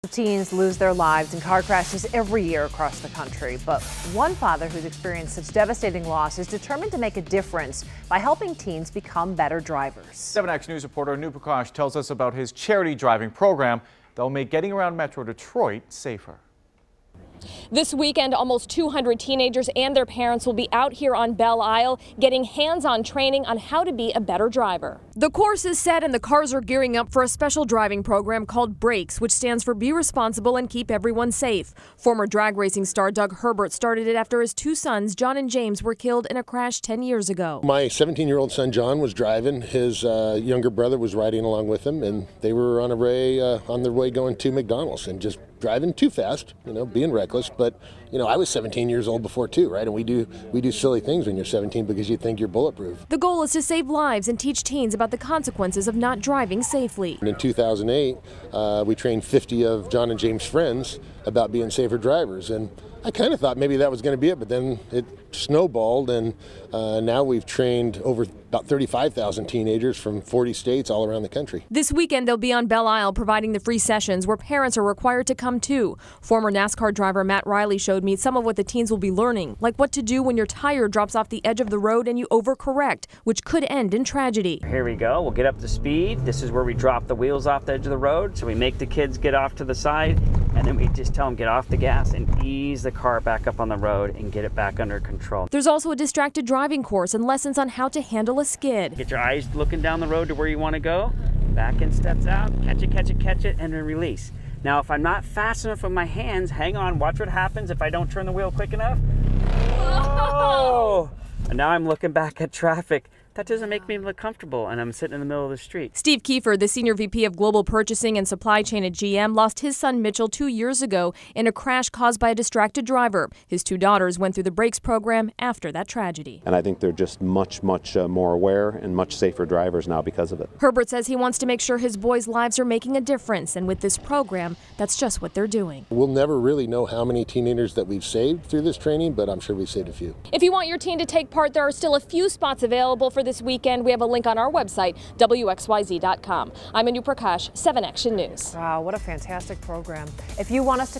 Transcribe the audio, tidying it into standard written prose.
Teens lose their lives in car crashes every year across the country, but one father who's experienced such devastating loss is determined to make a difference by helping teens become better drivers. 7 Action News reporter B.R.A.K.E.S tells us about his charity driving program that will make getting around Metro Detroit safer. This weekend, almost 200 teenagers and their parents will be out here on Belle Isle getting hands-on training on how to be a better driver. The course is set and the cars are gearing up for a special driving program called B.R.A.K.E.S, which stands for Be Responsible and Keep Everyone Safe. Former drag racing star Doug Herbert started it after his two sons, Jon and James, were killed in a crash 10 years ago. My 17-year-old son Jon was driving. His younger brother was riding along with him, and they were on their way going to McDonald's and just driving too fast, being reckless. But, I was 17 years old before too, right? And we do silly things when you're 17 because you think you're bulletproof. The goal is to save lives and teach teens about the consequences of not driving safely. And in 2008, we trained 50 of Jon and James' friends about being safer drivers. And I kind of thought maybe that was going to be it, but then it snowballed, and now we've trained over about 35,000 teenagers from 40 states all around the country. This weekend, they'll be on Belle Isle providing the free sessions where parents are required to come too. Former NASCAR driver Matt Riley showed me some of what the teens will be learning, like what to do when your tire drops off the edge of the road and you overcorrect, which could end in tragedy. Here we go. We'll get up to speed. This is where we drop the wheels off the edge of the road. So we make the kids get off to the side, and then we just tell them get off the gas and ease the car back up on the road and get it back under control. There's also a distracted driving course and lessons on how to handle a skid. Get your eyes looking down the road to where you want to go. Back in steps out, catch it, and then release. Now, if I'm not fast enough with my hands, hang on, watch what happens if I don't turn the wheel quick enough. Oh! And now I'm looking back at traffic. That doesn't make me look comfortable, and I'm sitting in the middle of the street. Steve Kiefer, the Senior VP of Global Purchasing and Supply Chain at GM, lost his son Mitchell 2 years ago in a crash caused by a distracted driver. His two daughters went through the B.R.A.K.E.S program after that tragedy. And I think they're just much more aware and much safer drivers now because of it. Herbert says he wants to make sure his boys' lives are making a difference, and with this program, that's just what they're doing. We'll never really know how many teenagers that we've saved through this training, but I'm sure we've saved a few. If you want your teen to take part, there are still a few spots available for this weekend. We have a link on our website, WXYZ.com. I'm B.R.A.K.E.S, 7 Action News. Wow, what a fantastic program. If you want us to